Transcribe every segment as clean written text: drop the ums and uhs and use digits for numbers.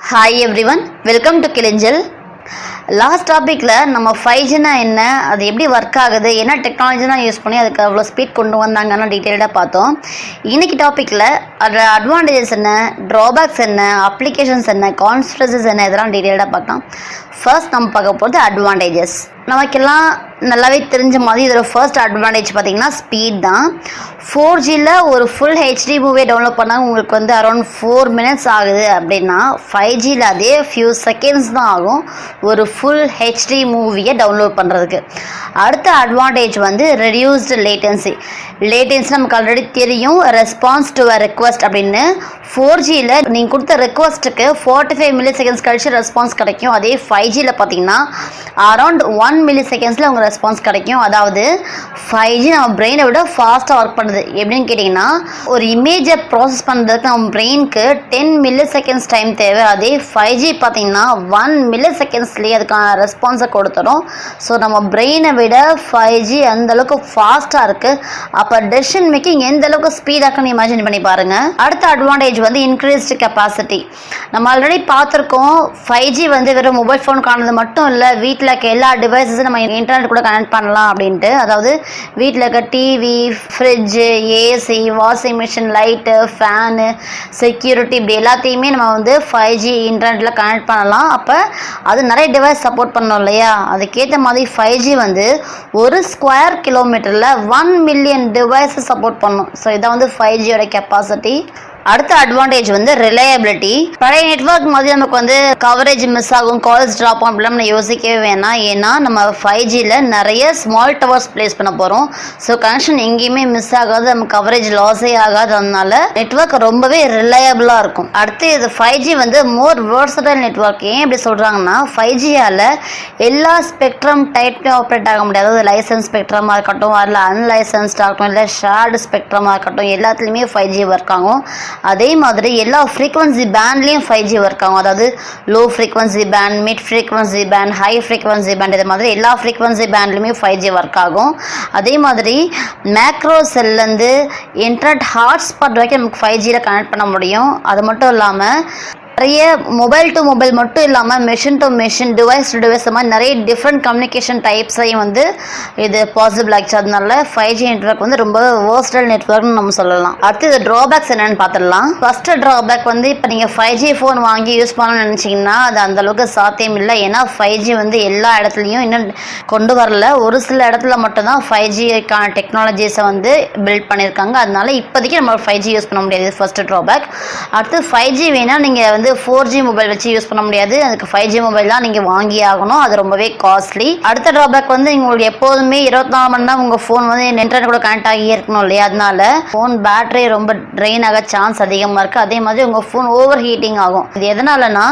Hi everyone, welcome to Kilinjal. Last டாப்பிக்கில் நம்ம 5Gனா என்ன, அது எப்படி ஒர்க் ஆகுது, என்ன டெக்னாலஜிலாம் யூஸ் பண்ணி அதுக்கு அவ்வளோ ஸ்பீட் கொண்டு வந்தாங்கன்னு டீட்டெயில்டாக பார்த்தோம். இன்றைக்கி டாப்பிக்கில் அதோட அட்வான்டேஜஸ் என்ன, ட்ராபேக்ஸ் என்ன, அப்ளிகேஷன்ஸ் என்ன, கான்ஸ்பிரசிஸ் என்ன, இதெல்லாம் டீட்டெயில்டாக பார்க்கலாம். ஃபர்ஸ்ட் நம்ம பார்க்க போகிறது அட்வான்டேஜஸ். நமக்கெல்லாம் நல்லாவே தெரிஞ்ச மாதிரி இதோட ஃபர்ஸ்ட் அட்வான்டேஜ் பார்த்திங்கன்னா ஸ்பீட் தான். 4Gயில் ஒரு ஃபுல் ஹெச்டி மூவியை டவுன்லோட் பண்ணால் உங்களுக்கு வந்து அரௌண்ட் 4 minutes ஆகுது அப்படின்னா 5Gயில் அதே ஃபியூ செகண்ட்ஸ் தான் ஆகும் ஒரு ஃபுல் ஹெச்டி மூவியை டவுன்லோட் பண்ணுறதுக்கு. அடுத்த அட்வான்டேஜ் வந்து ரெடியூஸ்டு லேட்டன்சி. லேட்டன்சி நமக்கு ஆல்ரெடி தெரியும், ரெஸ்பான்ஸ் டு அ ரெக்வஸ்ட் அப்படின்னு. 4Gயில் நீங்கள் கொடுத்த ரெக்வஸ்ட்டுக்கு 45 milliseconds கழிச்சு ரெஸ்பான்ஸ் கிடைக்கும். அதே 5Gயில் பார்த்தீங்கன்னா அரௌண்ட் 1 milliseconds உங்கள் ரெஸ்பான்ஸ் கிடைக்கும். அதாவது 5G நம்ம பிரெயினை விட ஃபாஸ்ட்டாக ஒர்க் பண்ணுது. எப்படின்னு கேட்டிங்கன்னா, ஒரு இமேஜை ப்ராசஸ் பண்ணுறதுக்கு நம்ம பிரெயினுக்கு 10 milliseconds டைம் தேவை. அதே 5G பார்த்தீங்கன்னா 1 millisecondsலேயே அதுக்கான ரெஸ்பான்ஸை கொடுத்துரும். ஸோ நம்ம பிரெயினை விட 5G அந்தளவுக்கு ஃபாஸ்ட்டாக இருக்குது. அப்போ டெசிஷன் மேக்கிங் எந்த அளவுக்கு ஸ்பீடாக்குன்னு இமேஜின் பண்ணி பாருங்கள். அடுத்த அட்வான்டேஜ் வந்து இன்க்ரீஸ்டு கெப்பாசிட்டி. நம்ம ஆல்ரெடி பார்த்துருக்கோம், 5G வந்து வெறும் மொபைல் ஃபோனுக்கானது மட்டும் இல்லை, வீட்டில் இருக்க எல்லா டிவைஸஸும் நம்ம இன்டர்நெட் கூட கனெக்ட் பண்ணலாம் அப்படின்ட்டு. அதாவது வீட்டில் இருக்க TV, fridge, AC, washing machine, light, fan, security, இப்படி எல்லாத்தையுமே நம்ம வந்து 5G இன்டர்நெட்டில் கனெக்ட் பண்ணலாம். அப்போ அது நிறைய டிவைஸ் சப்போர்ட் பண்ணோம் இல்லையா, அதுக்கேற்ற மாதிரி 5G வந்து ஒரு ஸ்கொயர் கிலோமீட்டரில் 1 million டிவைஸை சப்போர்ட் பண்ணும். ஸோ இதான் வந்து 5Gயோட கெப்பாசிட்டி. அடுத்த அட்வான்டேஜ் வந்து ரிலையபிலிட்டி. பழைய நெட்வொர்க் மாதிரி நமக்கு வந்து கவரேஜ் மிஸ் ஆகும், கால்ஸ் ட்ராப் ஆகும் அப்படிலாம் நம்ம யோசிக்கவே வேணாம். ஏன்னா நம்ம 5Gயில் நிறைய ஸ்மால் டவர்ஸ் பிளேஸ் பண்ண போகிறோம். ஸோ கனெக்ஷன் எங்கேயுமே மிஸ் ஆகாது, நம்ம கவரேஜ் லாஸே ஆகாது. அதனால நெட்வொர்க் ரொம்பவே ரிலையபிளாக இருக்கும். அடுத்து இது 5G வந்து மோர் வேர்சடைல் நெட்வொர்க். ஏன் இப்படி சொல்கிறாங்கன்னா, 5Gயால் எல்லா ஸ்பெக்ட்ரம் டைப்லையும் ஆப்ரேட் ஆக முடியாது. அதாவது லைசன்ஸ் ஸ்பெக்ட்ரமாக இருக்கட்டும், அதில் அன்லைசன்ஸ்டாக இருக்கட்டும், இல்லை ஷேர்டு ஸ்பெக்ட்ரமாக இருக்கட்டும், எல்லாத்துலேயுமே 5G ஒர்க் ஆகும். அதே மாதிரி எல்லா ஃப்ரீக்வன்சி பேண்ட்லேயும் 5G ஒர்க் ஆகும். அதாவது low frequency pant, mid frequency pant, high frequency pant, இது மாதிரி எல்லா ஃப்ரீக்வன்சி பேண்ட்லேயுமே 5G ஒர்க் ஆகும். அதே மாதிரி மேக்ரோ செல்லேருந்து இன்டர்நெட் ஹாட்ஸ்பாட் வரைக்கும் நமக்கு 5Gயில் கனெக்ட் பண்ண முடியும். அது மட்டும் இல்லாமல் நிறைய மொபைல் டு மொபைல் மட்டும் இல்லாமல் machine to machine, device to device, மாதிரி நிறைய டிஃப்ரெண்ட் கம்யூனிகேஷன் டைப்ஸையும் வந்து இது பாசிபிள் ஆகிடுச்சு. அதனால 5G நெட்வொர்க் வந்து ரொம்ப வேர்ஸ்டைல் நெட்வொர்க்னு நம்ம சொல்லலாம். அடுத்து இது ட்ராபேக்ஸ் என்னென்னு பார்த்துடலாம். ஃபஸ்ட்டு ட்ராபேக் வந்து, இப்போ நீங்கள் 5G ஃபோன் வாங்கி யூஸ் பண்ணணும்னு நினச்சிங்கன்னா அது அந்தளவுக்கு சாத்தியம் இல்லை. ஏன்னா 5G வந்து எல்லா இடத்துலையும் இன்னும் கொண்டு வரல. ஒரு சில இடத்துல மட்டும்தான் 5Gக்கான டெக்னாலஜிஸை வந்து பில்ட் பண்ணியிருக்காங்க. அதனால இப்போதைக்கு நம்ம 5G யூஸ் பண்ண முடியாது. First drawback. அடுத்து 5G வேணால் நீங்கள் வந்து 4G மொபைல் வச்சு யூஸ் பண்ண முடியாது. அதுக்கு 5G மொபைல் தான் நீங்கள் வாங்கி ஆகணும். அது ரொம்பவே காஸ்ட்லி. அடுத்த ட்ராபேக் வந்து, உங்களுக்கு எப்போதுமே 24 மணி நேரம் உங்கள் ஃபோன் வந்து இன்டர்நெட் கூட கனெக்ட் ஆகி இருக்கணும் இல்லையா, அதனால ஃபோன் பேட்டரி ரொம்ப ட்ரெயின் ஆக சான்ஸ் அதிகமாக இருக்குது. அதே மாதிரி உங்கள் ஃபோன் ஓவர் ஹீட்டிங் ஆகும். இது எதனாலனா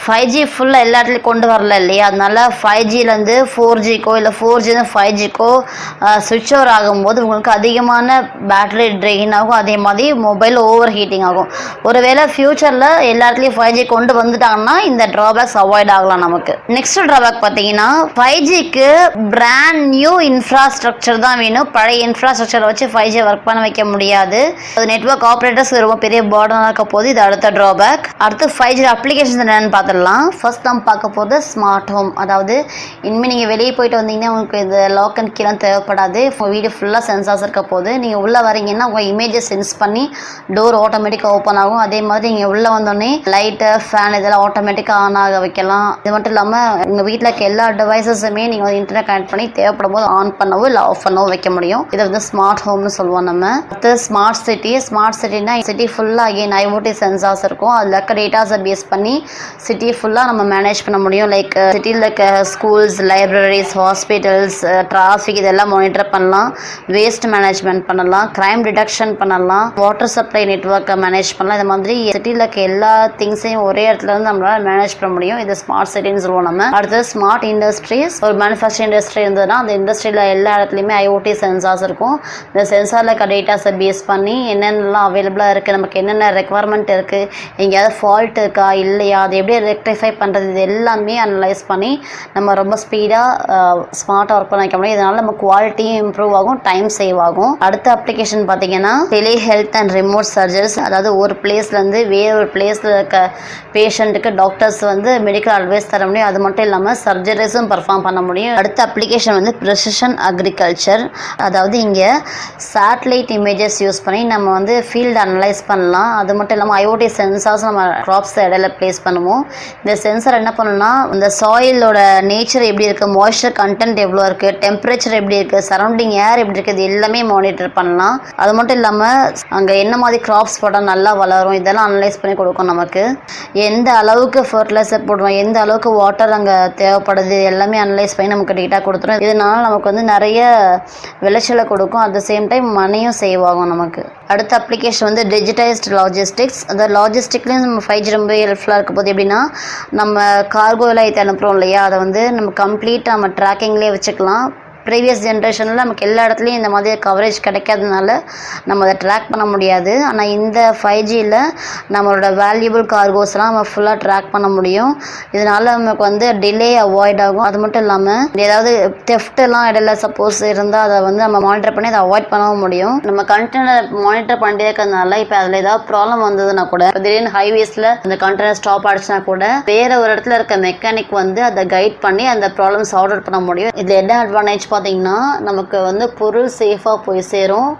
5G ஃபுல்லாக எல்லா இடத்துலையும் கொண்டு வரல இல்லையா, அதனால 5Gலேருந்து 4Gக்கோ இல்லை 4Gலேருந்து 5Gக்கோ சுவிட்ச் ஓவர் ஆகும்போது உங்களுக்கு அதிகமான பேட்டரி ட்ரெயின் ஆகும். அதே மாதிரி மொபைல் ஓவர் ஹீட்டிங் ஆகும். ஒருவேளை ஃபியூச்சரில் எல்லா இடத்துலையும் 5G கொண்டு வந்துட்டாங்கன்னா இந்த ட்ராபேக்ஸ் அவாய்ட் ஆகலாம் நமக்கு. நெக்ஸ்ட் ட்ராபேக் பார்த்தீங்கன்னா, 5Gக்கு பிராண்ட் நியூ இன்ஃப்ராஸ்ட்ரக்சர் தான் வேணும். பழைய இன்ஃப்ராஸ்ட்ரக்சரை வச்சு 5G ஒர்க் பண்ண வைக்க முடியாது. அது நெட்வொர்க் ஆப்ரேட்டர்ஸ் ரொம்ப பெரிய பர்டனாக இருக்க போது. இது அடுத்த ட்ராபேக். அடுத்து 5G அப்ளிகேஷன்ஸ் என்னென்னு பார்த்துடலாம். ஃபர்ஸ்ட் நம்ம பார்க்க போது ஸ்மார்ட் ஹோம். அதாவது இனிமேல் நீங்கள் வெளியே போயிட்டு வந்தீங்கன்னா உங்களுக்கு இது லாக் அண்ட் கீலாம் தேவைப்படாது. உங்கள் வீடு ஃபுல்லாக சென்சார்ஸ் இருக்க போது. நீங்கள் உள்ளே வரீங்கன்னா உங்கள் இமேஜை சென்ஸ் பண்ணி டோர் ஆட்டோமேட்டிக்காக ஓப்பன் ஆகும். அதே மாதிரி நீங்கள் உள்ளே வந்தோடனே லைட்டு, ஃபேன் இதெல்லாம் ஆட்டோமேட்டிக்காக ஆன் ஆக வைக்கலாம். இது மட்டும் இல்லாமல் உங்கள் வீட்டில் இருக்க எல்லா டிவைஸஸுமே நீங்கள் வந்து இன்டர்நெட் கனெக்ட் பண்ணி தேவைப்படும் போது ஆன் பண்ணவோ இல்லை ஆஃப் பண்ணவோ வைக்க முடியும். இதை வந்து ஸ்மார்ட் ஹோம்னு சொல்லுவோம் நம்ம. அடுத்து ஸ்மார்ட் சிட்டி. ஸ்மார்ட் சிட்டினா சிட்டி ஃபுல்லாக அகைன் IoT சென்சார்ஸ் இருக்கும். அதில் இருக்க டேட்டாஸை பேஸ் பண்ணி சிட்டி ஃபுல்லாக நம்ம மேனேஜ் பண்ண முடியும். லைக் சிட்டியில் இருக்க ஸ்கூல்ஸ், லைப்ரரிஸ், ஹாஸ்பிட்டல்ஸ், டிராஃபிக் இதெல்லாம் மானிட்டர் பண்ணலாம். வேஸ்ட் மேனேஜ்மெண்ட் பண்ணலாம். கிரைம் டிடெக்ஷன் பண்ணலாம். வாட்டர் சப்ளை நெட்வொர்க்கை மேனேஜ் பண்ணலாம். இது மாதிரி சிட்டியில் இருக்க எல்லா திங்ஸையும் ஒரே இடத்துல இருந்து நம்மளால மேனேஜ் பண்ண முடியும். இது ஸ்மார்ட் சிட்டின்னு சொல்லுவோம் நம்ம. அடுத்து ஸ்மார்ட் இண்டஸ்ட்ரீஸ். ஒரு மேனுஃபேக்சரிங் இண்டஸ்ட்ரி இருந்ததுன்னா அந்த இண்டஸ்ட்ரியில் எல்லா இடத்துலையுமே IoT சென்சார்ஸ் இருக்கும். இந்த சென்சாரில் இருக்க டேட்டாஸை பேஸ் பண்ணி என்னென்னலாம் அவைலபிளாக இருக்குது, நமக்கு என்னென்ன ரெக்குவயர்மெண்ட் இருக்குது, எங்கேயாவது ஃபால்ட் இருக்கா இல்லையா, அது எப்படி ரெக்டிஃபை பண்ணுறது, இது எல்லாமே அனலைஸ் பண்ணி நம்ம ரொம்ப ஸ்பீடாக ஸ்மார்ட்டாக ஒர்க் பண்ண வைக்க முடியும். இதனால நம்ம குவாலிட்டியும் இம்ப்ரூவ் ஆகும், டைம் சேவ் ஆகும். அடுத்த அப்ளிகேஷன் பார்த்தீங்கன்னா டெலி ஹெல்த் அண்ட் ரிமோட் சர்ஜரிஸ். அதாவது ஒரு பிளேஸ்லேருந்து வேறு ஒரு பிளேஸில் இருக்க பேஷண்ட்டுக்கு டாக்டர்ஸ் வந்து மெடிக்கல் அட்வைஸ் தர முடியும். அது மட்டும் இல்லாமல் சர்ஜரிஸும் பர்ஃபார்ம் பண்ண முடியும். அடுத்த அப்ளிகேஷன் வந்து ப்ரெசிஷன் அக்ரிகல்ச்சர். அதாவது இங்கே சேட்டலைட் இமேஜஸ் யூஸ் பண்ணி நம்ம வந்து ஃபீல்டு அனலைஸ் பண்ணலாம். அது மட்டும் இல்லாமல் ஐஓடி சென்சார்ஸ் நம்ம க்ராப்ஸ் இடையில ப்ளேஸ் பண்ணுவோம். இந்த சென்சார் என்ன பண்ணணும்னா இந்த சாயிலோட நேச்சர் எப்படி இருக்குது, மாய்ஸ்சர் கண்டென்ட் எவ்வளோ இருக்குது, டெம்பரேச்சர் எப்படி இருக்குது, சரௌண்டிங் ஏர் எப்படி இருக்குது, இது எல்லாமே மானிட்டர் பண்ணலாம். அது மட்டும் இல்லாமல் அங்கே என்ன மாதிரி கிராப்ஸ் போட்டால் நல்லா வளரும் இதெல்லாம் அனலைஸ் பண்ணி கொடுக்கும். நமக்கு எந்த அளவுக்கு ஃபர்டிலைசர் போடுவோம், எந்த அளவுக்கு வாட்டர் அங்கே தேவைப்படுது எல்லாமே அனலைஸ் பண்ணி நமக்கு டேட்டா கொடுத்துரும். இதனால நமக்கு வந்து நிறைய விளைச்சலை கொடுக்கும். அட் த சேம் டைம் மணியும் சேவ் ஆகும் நமக்கு. அடுத்த அப்ளிகேஷன் வந்து டிஜிட்டைஸ்ட் லாஜிஸ்டிக்ஸ். அந்த லாஜிஸ்டிக்லேயும் நம்ம 5G ரொம்ப ஹெல்ப்ஃபுல்லாக இருக்க போது எப்படின்னா நம்ம கார்கோ எல்லாம் ஏற்றி அனுப்புகிறோம் இல்லையா, அதை வந்து நம்ம கம்ப்ளீட்டாக நம்ம ட்ராக்கிங்லேயே வச்சுக்கலாம். ப்ரீவியஸ் ஜென்ரேஷனில் நமக்கு எல்லா இடத்துலையும் இந்த மாதிரி கவரேஜ் கிடைக்காதனால நம்ம அதை ட்ராக் பண்ண முடியாது. ஆனால் இந்த 5Gயில் நம்மளோட வேல்யூபிள் கார்கோஸ்லாம் நம்ம ஃபுல்லாக ட்ராக் பண்ண முடியும். இதனால் நமக்கு வந்து டிலே அவாய்ட் ஆகும். அது மட்டும் இல்லாமல் ஏதாவது தெஃப்டெல்லாம் இடையில சப்போஸ் இருந்தால் அதை வந்து நம்ம மானிட்டர் பண்ணி அதை அவாய்ட் பண்ணவும் முடியும். நம்ம கண்டெய்னர் மானிட்டர் பண்ணிட்டே இருக்கிறதுனால இப்போ அதில் ஏதாவது ப்ராப்ளம் வந்ததுன்னா கூட திடீர்னு ஹைவேஸில் அந்த கண்டெய்னர் ஸ்டாப் ஆகிடுச்சுன்னா கூட வேறு ஒரு இடத்துல இருக்க மெக்கானிக் வந்து அதை கைட் பண்ணி அந்த ப்ராப்ளம் சால்வ் அவுட் பண்ண முடியும். இதில் என்ன அட்வான்டேஜ் பார்த்தீங்கன்னா நமக்கு வந்து பொருள் சேஃபாக போய் சேரும்,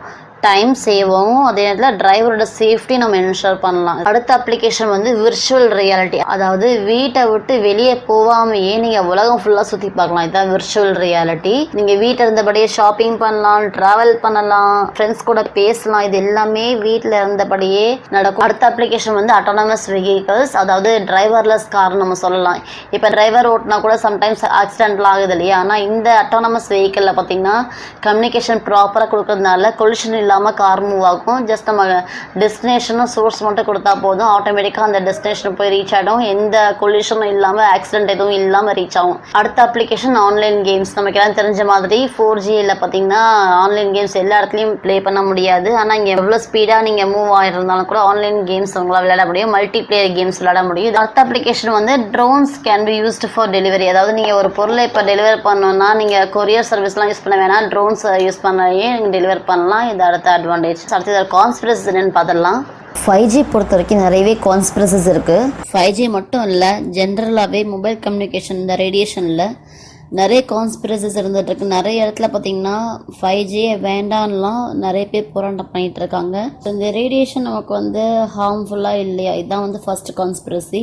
டைம் சேவ் ஆகும், அதே நேரத்தில் டிரைவரோட சேஃப்டி நம்ம என்ஷூர் பண்ணலாம். அடுத்த அப்ளிகேஷன் வந்து விர்ச்சுவல் ரியாலிட்டி. அதாவது வீட்டை விட்டு வெளியே போகாமையே நீங்கள் உலகம் ஃபுல்லாக சுற்றி பார்க்கலாம். இதுதான் விர்ச்சுவல் ரியாலிட்டி. நீங்கள் வீட்டில் இருந்தபடியே ஷாப்பிங் பண்ணலாம், ட்ராவல் பண்ணலாம், ஃப்ரெண்ட்ஸ் கூட பேசலாம். இது எல்லாமே வீட்டில் இருந்தபடியே நடக்கும். அடுத்த அப்ளிகேஷன் வந்து அட்டானமஸ் வெஹிக்கல்ஸ். அதாவது டிரைவர்லெஸ் கார் நம்ம சொல்லலாம். இப்போ டிரைவர் ஓட்டினா கூட சம்டைம்ஸ் ஆக்சிடென்ட்லாம் ஆகுது இல்லையா. ஆனால் இந்த அட்டானமஸ் வெஹிக்கிளில் பார்த்தீங்கன்னா கம்யூனிகேஷன் ப்ராப்பராக கொடுக்கறதுனால கொலிஷன் இல்லாமல் கார் மூவ் ஆகும். ஜஸ்ட் நம்ம டெஸ்டினேஷனும் சோர்ஸ் மட்டும் கொடுத்தா போதும், ஆட்டோமேட்டிக்காக அந்த டெஸ்டினேஷன் போய் ரீச் ஆகிடும். எந்த கொலிஷனும் இல்லாமல் ஆக்சிடென்ட் எதுவும் இல்லாமல் ரீச் ஆகும். அடுத்த அப்ளிகேஷன் ஆன்லைன் கேம்ஸ். நமக்கு எல்லாம் தெரிஞ்ச மாதிரி 4Gயில் பார்த்தீங்கன்னா ஆன்லைன் கேம்ஸ் எல்லா இடத்துலையும் ப்ளே பண்ண முடியாது. ஆனால் இங்கே எவ்வளோ ஸ்பீடாக நீங்கள் மூவ் ஆகிருந்தாலும் கூட ஆன்லைன் கேம்ஸ் உங்களால் விளையாட முடியும், மல்டி பிளேயர் கேம்ஸ் விளையாட முடியும். அடுத்த அப்ளிகேஷன் வந்து drones can be used for delivery. அதாவது நீங்கள் ஒரு பொருளை இப்போ டெலிவரி பண்ணணும்னா நீங்கள் கொரியர் சர்வீஸ்லாம் யூஸ் பண்ண வேணாம், ட்ரோன்ஸ் யூஸ் பண்ணி நீங்கள் டெலிவர் பண்ணலாம். இது அடுத்த அட்வான்டேஜ். அடுத்தது கான்ஸ்பிரசிஸ் என்னன்னு பார்த்துடலாம். 5G பொறுத்த வரைக்கும் நிறையவே கான்ஸ்பிரசிஸ் இருக்குது. 5G மட்டும் இல்லை, ஜென்ரலாகவே மொபைல் கம்யூனிகேஷன் இந்த ரேடியேஷனில் நிறைய கான்ஸ்பிரசிஸ் இருந்துகிட்ருக்கு. நிறைய இடத்துல பார்த்திங்கன்னா 5G வேண்டான்லாம் நிறைய பேர் போராட்டம் பண்ணிகிட்டு இருக்காங்க. இந்த ரேடியேஷன் நமக்கு வந்து ஹார்ம்ஃபுல்லாக இல்லையா, இதுதான் வந்து ஃபர்ஸ்ட் கான்ஸ்பிரசி.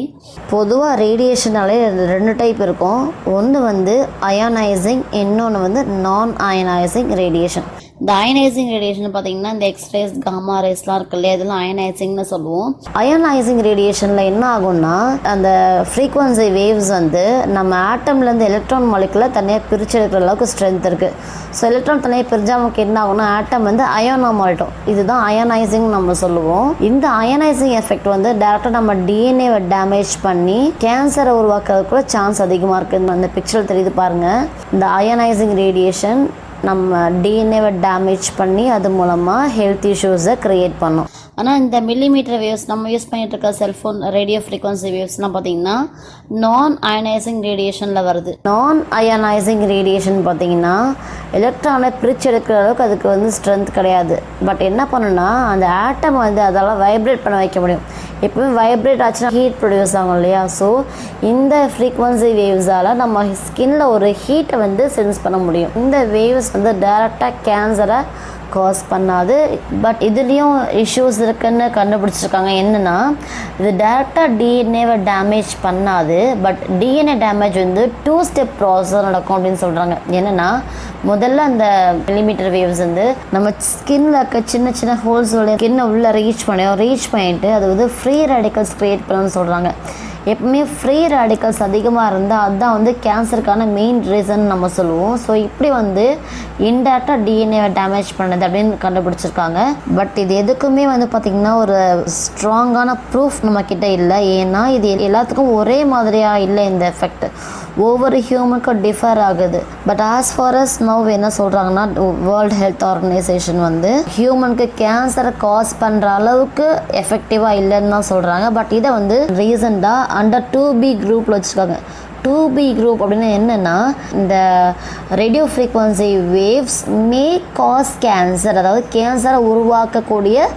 பொதுவாக ரேடியேஷனாலே 2 டைப் இருக்கும். ஒன்று வந்து அயானைசிங், இன்னொன்று வந்து நான் அயனைசிங் ரேடியேஷன். இந்த அயனைசிங் ரேடியேஷன் பார்த்தீங்கன்னா இந்த எக்ஸ்ரேஸ், காமா ரேஸ்லாம் இருக்கு இல்லையா, இதெல்லாம் அயனைசிங்னு சொல்லுவோம். அயனைசிங் ரேடியேஷனில் என்ன ஆகும்னா அந்த ஃப்ரீக்வன்சி வேவ்ஸ் வந்து நம்ம ஆட்டம்லேருந்து எலக்ட்ரான் மாலிகுலை தனியாக பிரித்து எடுக்கிற அளவுக்கு ஸ்ட்ரென்த் இருக்குது. ஸோ எலக்ட்ரான் தனியாக பிரிஞ்சால் நமக்கு என்ன ஆகும்னா ஆட்டம் வந்து அயோனாக மாறிட்டோம். இதுதான் அயனைசிங் நம்ம சொல்லுவோம். இந்த அயனைசிங் எஃபெக்ட் வந்து டேரெக்டாக நம்ம டிஎன்ஏவை டேமேஜ் பண்ணி கேன்சரை உருவாக்குறதுக்கு கூட சான்ஸ் அதிகமாக இருக்குது. அந்த பிக்சர் தெரியுது பாருங்கள். இந்த அயனைசிங் ரேடியேஷன் நம்ம டிஎன்ஏவை டேமேஜ் பண்ணி அது மூலமாக ஹெல்த் இஷ்யூஸை க்ரியேட் பண்ணும். ஆனால் இந்த மில்லிமீட்டர் வேவ்ஸ் நம்ம யூஸ் பண்ணிகிட்டு இருக்க செல்ஃபோன் ரேடியோ ஃப்ரீக்வன்சி வேவ்ஸ்லாம் பார்த்திங்கன்னா நான் அயனைசிங் ரேடியேஷனில் வருது. நான் அயனைசிங் ரேடியேஷன் பார்த்திங்கன்னா எலக்ட்ரானை பிரித்து எடுக்கிற அளவுக்கு அதுக்கு வந்து ஸ்ட்ரென்த் கிடையாது. பட் என்ன பண்ணுன்னா அந்த ஆட்டம் வந்து அதெல்லாம் வைப்ரேட் பண்ண வைக்க முடியும். எப்பவுமே வைப்ரேட் ஆச்சுன்னா ஹீட் ப்ரொடியூஸ் ஆகும் இல்லையா. ஸோ இந்த ஃப்ரீக்வன்சி வேவ்ஸால் நம்ம ஸ்கின்ல ஒரு ஹீட்டை வந்து சென்ஸ் பண்ண முடியும். இந்த வேவ்ஸ் வந்து டைரெக்டாக கேன்சரை காஸ் பண்ணாது. பட் இதுலேயும் இஷ்யூஸ் இருக்குன்னு கண்டுபிடிச்சிருக்காங்க. என்னென்னா இது டேரெக்டாக டிஎன்ஏவை டேமேஜ் பண்ணாது. பட் டிஎன்ஏ டேமேஜ் வந்து 2 ஸ்டெப் ப்ராசஸ் நடக்கும் அப்படின்னு சொல்கிறாங்க. என்னென்னா முதல்ல அந்த மில்லிமீட்டர் வேவ்ஸ் வந்து நம்ம ஸ்கின்ல இருக்க சின்ன சின்ன ஹோல்ஸோட ஸ்கின்னை உள்ளே ரீச் பண்ணிட்டு அது வந்து ஃப்ரீ ரேடிக்கல்ஸ் க்ரியேட் பண்ணணும்னு சொல்கிறாங்க. எப்பவுமே ஃப்ரீ ரேடிக்கல்ஸ் அதிகமாக இருந்தால் அதுதான் வந்து கேன்சருக்கான மெயின் ரீசன் நம்ம சொல்லுவோம். ஸோ இப்படி வந்து இன்டேரக்டாக டிஎன்ஏவை டேமேஜ் பண்ணது அப்படின்னு கண்டுபிடிச்சிருக்காங்க. பட் இது எதுக்குமே வந்து பார்த்திங்கன்னா ஒரு ஸ்ட்ராங்கான ப்ரூஃப் நம்மக்கிட்ட இல்லை. ஏன்னா இது எல்லாத்துக்கும் ஒரே மாதிரியாக இல்லை. இந்த எஃபெக்ட் ஒவ்வொரு ஹியூமனுக்கும் டிஃபர் ஆகுது. But as for us now என்ன சொல்கிறாங்கன்னா வேர்ல்டு ஹெல்த் ஆர்கனைசேஷன் வந்து ஹியூமனுக்கு கேன்சரை காஸ் பண்ணுற அளவுக்கு எஃபெக்டிவாக இல்லைன்னு தான் சொல்கிறாங்க. பட் இதை வந்து ரீசெண்டாக அண்டர் 2B குரூப்பில் வச்சுருக்காங்க. 2B குரூப் அப்படின்னா என்னென்னா இந்த ரேடியோ ஃப்ரீக்வன்சி வேவ்ஸ் மே காஸ் கேன்சர், அதாவது கேன்சரை உருவாக்கக்கூடிய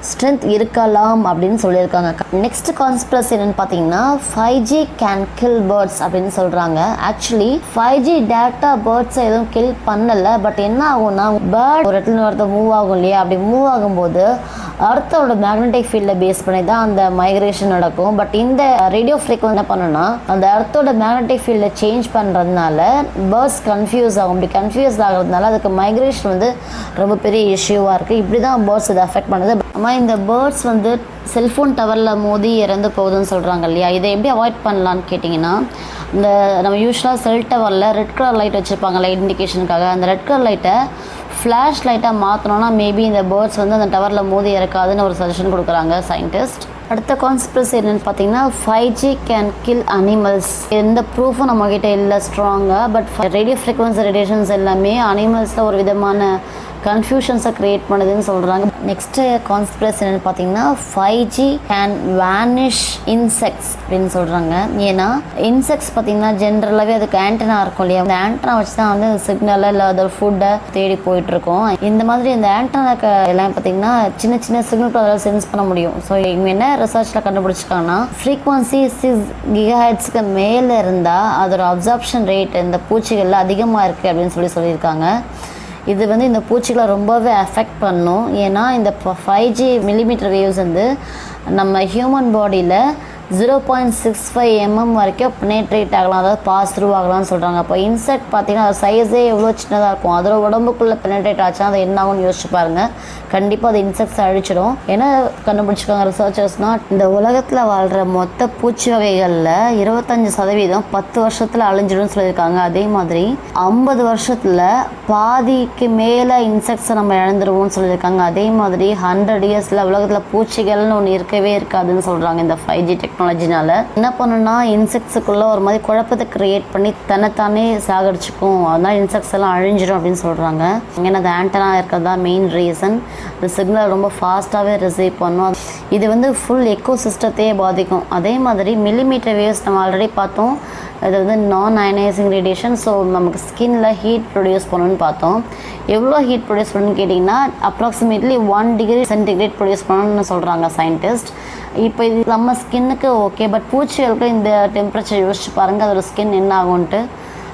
ஸ்ட்ரென்த் இருக்கலாம் அப்படின்னு சொல்லியிருக்காங்க. நெக்ஸ்ட் கான்ஸ்பிரசி என்னன்னு பார்த்தீங்கன்னா 5G கேன் கில் பேர்ட்ஸ் அப்படின்னு சொல்கிறாங்க. ஆக்சுவலி 5G டேட்டா பேர்ட்ஸை எதுவும் கில் பண்ணலை. பட் என்ன ஆகும்னா பேர்ட் ஒரு இடத்துல ஒருத்த மூவ் ஆகும் இல்லையா, அப்படி மூவ் ஆகும்போது அர்த்தோட மேக்னெட்டிக் ஃபீல்டை பேஸ் பண்ணி தான் அந்த மைக்ரேஷன் நடக்கும். பட் இந்த ரேடியோ ஃப்ரீக்வன்சி என்ன பண்ணுன்னா அந்த அர்த்தோட மேக்னெட்டிக் ஃபீல்டை சேஞ்ச் பண்ணுறதுனால பேர்ட்ஸ் கன்ஃபியூஸ் ஆகும். இப்படி கன்ஃபியூஸ் ஆகிறதுனால அதுக்கு மைக்ரேஷன் வந்து ரொம்ப பெரிய இஷ்யூவாக இருக்குது. இப்படி தான் பேர்ட்ஸ் இதை அஃபெக்ட் பண்ணுது. ஆனால் இந்த பேர்ட்ஸ் வந்து செல்ஃபோன் டவரில் மோதி இறந்து போகுதுன்னு சொல்கிறாங்க இல்லையா, இதை எப்படி அவாய்ட் பண்ணலான்னு கேட்டிங்கன்னா, இந்த நம்ம யூஸ்வலாக செல் டவரில் ரெட் கலர் லைட் வச்சுருப்பாங்க லைட் இண்டிகேஷனுக்காக. அந்த ரெட் கலர் லைட்டை ஃப்ளாஷ் லைட்டாக மாற்றினோன்னா மேபி இந்த பேர்ட்ஸ் வந்து அந்த டவரில் மோதி இறக்காதுன்னு ஒரு சஜஷன் கொடுக்குறாங்க சயின்டிஸ்ட். அடுத்த கான்ஸ்பிரசி என்னென்னு பார்த்தீங்கன்னா 5G கேன் கில் அனிமல்ஸ். எந்த ப்ரூஃபும் நம்மக்கிட்ட இல்லை ஸ்ட்ராங்காக. பட் ரேடியோ ஃப்ரீக்வன்சி ரேடியேஷன்ஸ் எல்லாமே அனிமல்ஸில் ஒரு விதமான கன்ஃபியூஷன்ஸை க்ரியேட் பண்ணுதுன்னு சொல்கிறாங்க. நெக்ஸ்ட்டு கான்ஸ்பிரசி என்னென்னு பார்த்தீங்கன்னா 5G கேன் வேனிஷ் இன்செக்ட்ஸ் அப்படின்னு சொல்கிறாங்க. ஏன்னா இன்செக்ட்ஸ் பார்த்தீங்கன்னா ஜென்ரலாகவே அதுக்கு ஆண்டனா இருக்கும் இல்லையா, அந்த ஆண்டனா வச்சு தான் வந்து சிக்னலை இல்லை அதோட ஃபுட்டை தேடி போயிட்டுருக்கோம். இந்த மாதிரி இந்த ஆண்டனாக்கு எல்லாம் பார்த்தீங்கன்னா சின்ன சின்ன சிக்னல் அதில் சென்ஸ் பண்ண முடியும். ஸோ இவங்க என்ன ரிசர்ச்சில் கண்டுபிடிச்சிருக்காங்கன்னா ஃப்ரீக்வன்சி 6 GHz மேலே இருந்தால் அதோட அப்சார்ப்ஷன் ரேட் இந்த பூச்சிகளில் அதிகமாக இருக்குது அப்படின்னு சொல்லியிருக்காங்க. இது வந்து இந்த பூச்சிகளை ரொம்பவே அஃபெக்ட் பண்ணும். ஏன்னா இந்த 5G மில்லிமீட்டர் வேவ்ஸ் வந்து நம்ம ஹியூமன் பாடியில் 0.65 mm வரைக்கும் பெனேட்ரேட் ஆகலாம், அதாவது பாஸ் த்ரூ ஆகலாம்னு சொல்கிறாங்க. அப்போ இன்செக்ட் பார்த்தீங்கன்னா அது சைஸே எவ்வளோ சின்னதாக இருக்கும், அதோட உடம்புக்குள்ளே பெனேட்ரேட் ஆச்சுன்னா அது என்ன ஆகும்னு யோசிச்சு பாருங்கள். கண்டிப்பாக அது இன்செக்ட்ஸ் அழிச்சிடும். ஏன்னா கண்டுபிடிச்சிருக்காங்க ரிசர்ச்சர்ஸ்னால் இந்த உலகத்தில் வாழ்கிற மொத்த பூச்சி வகைகளில் 25% 10 வருஷத்தில் அழிஞ்சிடும்னு சொல்லியிருக்காங்க. அதே மாதிரி 50 வருஷத்தில் பாதிக்கு மேலே இன்செக்ட்ஸை நம்ம இழந்துருவோம்னு சொல்லியிருக்காங்க. அதே மாதிரி 100 இயர்ஸில் உலகத்தில் பூச்சிகள்னு ஒன்று இருக்கவே இருக்காதுன்னு சொல்கிறாங்க. இந்த 5G டெக்னாலஜினால என்ன பண்ணுன்னா இன்செக்ட்ஸுக்குள்ளே ஒரு மாதிரி குழப்பத்தை க்ரியேட் பண்ணி தன்னைத்தானே சாகடிச்சுக்கும். அதனால் இன்செக்ட்ஸ் எல்லாம் அழிஞ்சிடும் அப்படின்னு சொல்கிறாங்க. ஏன்னா அது ஆண்டனா இருக்கிறதா மெயின் ரீசன். இந்த சிக்னல் ரொம்ப ஃபாஸ்ட்டாகவே ரிசீவ் பண்ணும். இது வந்து ஃபுல் எக்கோ சிஸ்டத்தையே பாதிக்கும். அதே மாதிரி மில்லிமீட்டர் வேவ்ஸ் நம்ம ஆல்ரெடி பார்த்தோம். இது வந்து நான்-ionizing ரேடியேஷன். ஸோ நமக்கு ஸ்கின்னில் ஹீட் ப்ரொடியூஸ் பண்ணணும்னு பார்த்தோம். எவ்வளோ ஹீட் ப்ரொடியூஸ் பண்ணணும்னு கேட்டிங்கன்னா அப்ராக்சிமேட்லி 1 degree சென்டிகிரேட் ப்ரொடியூஸ் பண்ணணும்னு சொல்கிறாங்க சயின்டிஸ்ட். இப்போ இது நம்ம ஸ்கின்னுக்கு ஓகே, பட் பூச்சிகளுக்கு இந்த டெம்பரேச்சர் யோசிச்சு பாருங்கள் அதோட ஸ்கின் என்ன ஆகும்ன்ட்டு.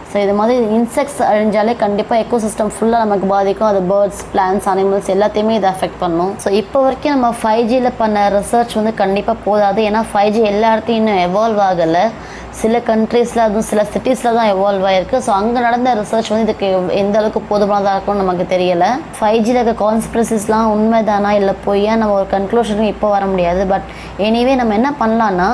ஸோ இது மாதிரி இன்செக்ட்ஸ் அழிஞ்சாலே கண்டிப்பாக எக்கோ சிஸ்டம் ஃபுல்லாக நமக்கு பாதிக்கும். அது பேர்ட்ஸ், பிளான்ஸ், அனிமல்ஸ் எல்லாத்தையுமே இதை அஃபெக்ட் பண்ணும். ஸோ இப்போ வரைக்கும் நம்ம 5Gயில் பண்ண ரிசர்ச் வந்து கண்டிப்பாக போதாது. ஏன்னா 5G எல்லா இடத்தையும் இன்னும் எவால்வ் ஆகலை. சில கண்ட்ரீஸில் அதுவும் சில சிட்டிஸில் தான் எவால்வ் ஆகிருக்கு. ஸோ அங்கே நடந்த ரிசர்ச் வந்து இதுக்கு எந்த அளவுக்கு போதுமானதாக இருக்கும்னு நமக்கு தெரியலை. 5Gயில் இருக்க கான்ஸ்பிரசிஸ்லாம் உண்மைதானா இல்லை பொய்யா நம்ம ஒரு கன்க்ளூஷனுக்கு இப்போ வர முடியாது. பட் எனிவே நம்ம என்ன பண்ணலான்னா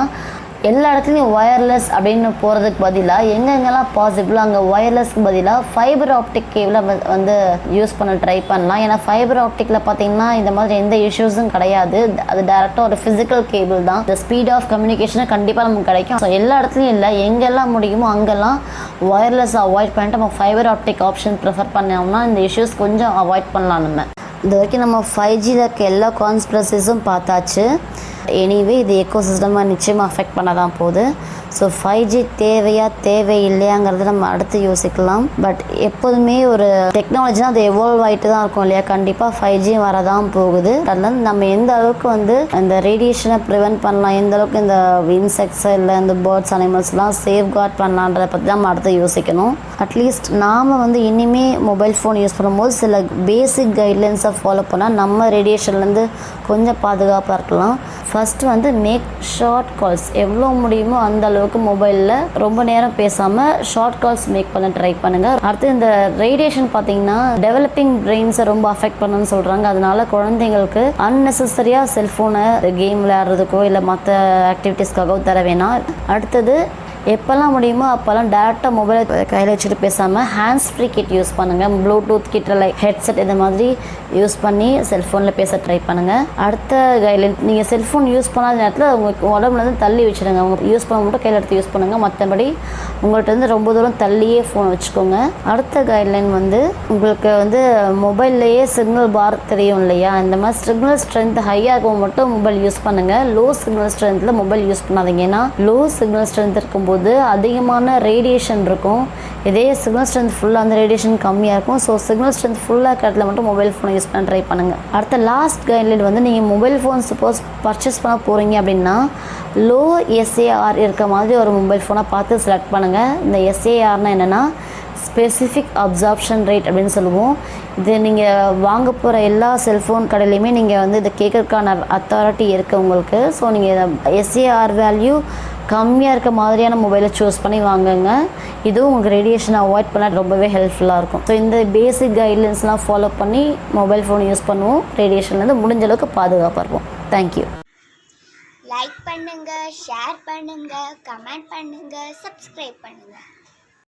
எல்லா இடத்துலையும் ஒயர்லெஸ் அப்படின்னு போகிறதுக்கு பதிலாக எங்கெங்கெல்லாம் பாசிபிளோ அங்கே ஒயர்லெஸ்க்கு பதிலாக ஃபைபர் ஆப்டிக் கேபிளை வந்து யூஸ் பண்ண ட்ரை பண்ணலாம். ஏன்னா ஃபைபர் ஆப்டிக்கில் பார்த்தீங்கன்னா இந்த மாதிரி எந்த இஷ்யூஸும் கிடையாது. அது டேரெக்டாக ஒரு ஃபிசிக்கல் கேபிள் தான். இந்த ஸ்பீட் ஆஃப் கம்யூனிகேஷனை கண்டிப்பாக நமக்கு கிடைக்கும். ஸோ எல்லா இடத்துலையும் இல்லை, எங்கெல்லாம் முடியுமோ அங்கெல்லாம் ஒயர்லெஸ் அவாய்ட் பண்ணிட்டு நம்ம ஃபைபர் ஆப்டிக் ஆப்ஷன் ப்ரிஃபர் பண்ணோம்னா இந்த இஷ்யூஸ் கொஞ்சம் அவாய்ட் பண்ணலாம். நம்ம இது வரைக்கும் நம்ம 5Gயில் இருக்க எல்லா கான்ஸ்பிரசிஸும் பார்த்தாச்சு. எனிவே இது எக்கோ சிஸ்டமாக நிச்சயமாக அஃபெக்ட் பண்ண தான் போகுது. ஸோ 5G தேவையா தேவை இல்லையாங்கிறத நம்ம அடுத்து யோசிக்கலாம். பட் எப்போதுமே ஒரு டெக்னாலஜினா அது எவால்வ் ஆகிட்டு தான் இருக்கும் இல்லையா, கண்டிப்பாக 5G வரதான் போகுது. அதில் நம்ம எந்த அளவுக்கு வந்து இந்த ரேடியேஷனை ப்ரிவென்ட் பண்ணலாம், எந்த அளவுக்கு இந்த இன்செக்ட்ஸ் இல்லை இந்த பேர்ட்ஸ் அனிமல்ஸ்லாம் சேஃப்கார்ட் பண்ணலான்றதை பற்றி நம்ம அடுத்து யோசிக்கணும். அட்லீஸ்ட் நாம் வந்து இனிமே மொபைல் ஃபோன் யூஸ் பண்ணும்போது சில பேசிக் கைட்லைன்ஸை ஃபாலோ பண்ணால் நம்ம ரேடியேஷன்லேருந்து கொஞ்சம் பாதுகாப்பாக இருக்கலாம். ஃபஸ்ட்டு வந்து மேக் ஷார்ட் கால்ஸ், எவ்வளோ முடியுமோ அந்த அளவுக்கு மொபைலில் ரொம்ப நேரம் பேசாமல் ஷார்ட் கால்ஸ் மேக் பண்ண ட்ரை பண்ணுங்கள். அடுத்து இந்த ரேடியேஷன் பார்த்தீங்கன்னா டெவலப்பிங் பிரெயின்ஸை ரொம்ப அஃபெக்ட் பண்ணுன்னு சொல்கிறாங்க. அதனால குழந்தைங்களுக்கு அன்னெசரியாக செல்ஃபோனை கேம் விளையாடுறதுக்கோ இல்லை மற்ற ஆக்டிவிட்டீஸ்க்காகவோ தர வேணாம். அடுத்தது எப்போல்லாம் முடியுமோ அப்போல்லாம் டேரெக்டாக மொபைலை கையில் வச்சுட்டு பேசாமல் ஹேண்ட்ஸ் ஃப்ரீ கிட் யூஸ் பண்ணுங்கள். ப்ளூடூத் கிட்ட லைக் ஹெட்செட் இந்த மாதிரி யூஸ் பண்ணி செல்ஃபோனில் பேச ட்ரை பண்ணுங்கள். அடுத்த கைட்லைன், நீங்கள் செல்ஃபோன் யூஸ் பண்ணாத நேரத்தில் உங்களுக்கு உடம்புலேருந்து தள்ளி வச்சுடுங்க. அவங்க யூஸ் பண்ண மட்டும் கையில் எடுத்து யூஸ் பண்ணுங்கள். மற்றபடி உங்கள்கிட்ட வந்து ரொம்ப தூரம் தள்ளியே ஃபோன் வச்சுக்கோங்க. அடுத்த கைட்லைன் வந்து உங்களுக்கு வந்து மொபைல்லையே சிக்னல் பார் தெரியும் இல்லையா, இந்த மாதிரி சிக்னல் ஸ்ட்ரென்த் ஹையாக இருக்கும் மட்டும் மொபைல் யூஸ் பண்ணுங்கள். லோ சிக்னல் ஸ்ட்ரென்த்தில் மொபைல் யூஸ் பண்ணாதீங்க. ஏன்னா லோ சிக்னல் ஸ்ட்ரென்த் இருக்கும்போது போகும்போது அதிகமான ரேடியேஷன் இருக்கும். இதே சிக்னல் ஸ்ட்ரென்த் ஃபுல்லாக அந்த ரேடியேஷன் கம்மியாக இருக்கும். ஸோ சிக்னல் ஸ்ட்ரென்த் ஃபுல்லாக இடத்துல மட்டும் மொபைல் ஃபோனை யூஸ் பண்ண ட்ரை பண்ணுங்கள். அடுத்த லாஸ்ட் கைட்லைன் வந்து நீங்கள் மொபைல் ஃபோன் சப்போஸ் பர்ச்சேஸ் பண்ண போகிறீங்க அப்படின்னா லோ எஸ்ஏஆர் இருக்க மாதிரி ஒரு மொபைல் ஃபோனை பார்த்து செலக்ட் பண்ணுங்கள். இந்த எஸ்ஏஆர்னால் என்னென்னா ஸ்பெசிஃபிக் அப்சார்ப்ஷன் ரேட் அப்படின்னு சொல்லுவோம். இது நீங்கள் வாங்க போகிற எல்லா செல்ஃபோன் கடையிலையுமே நீங்கள் வந்து இதை கேட்கறதுக்கான அத்தாரிட்டி இருக்குது உங்களுக்கு. ஸோ நீங்கள் எஸ்ஏஆர் வேல்யூ கம்மியாக இருக்க மாதிரியான மொபைலை சூஸ் பண்ணி வாங்குங்க. இதுவும் உங்களுக்கு ரேடியேஷனை அவாய்ட் பண்ண ரொம்பவே ஹெல்ப்ஃபுல்லாக இருக்கும். ஸோ இந்த பேசிக் கைட்லைன்ஸ்லாம் ஃபாலோ பண்ணி மொபைல் ஃபோன் யூஸ் பண்ணுவோம். ரேடியேஷன்லேருந்து முடிஞ்ச அளவுக்கு பாதுகாப்பாக இருப்போம். தேங்க்யூ. லைக் பண்ணுங்கள், ஷேர் பண்ணுங்கள், கமெண்ட் பண்ணுங்கள், சப்ஸ்கிரைப் பண்ணுங்கள்.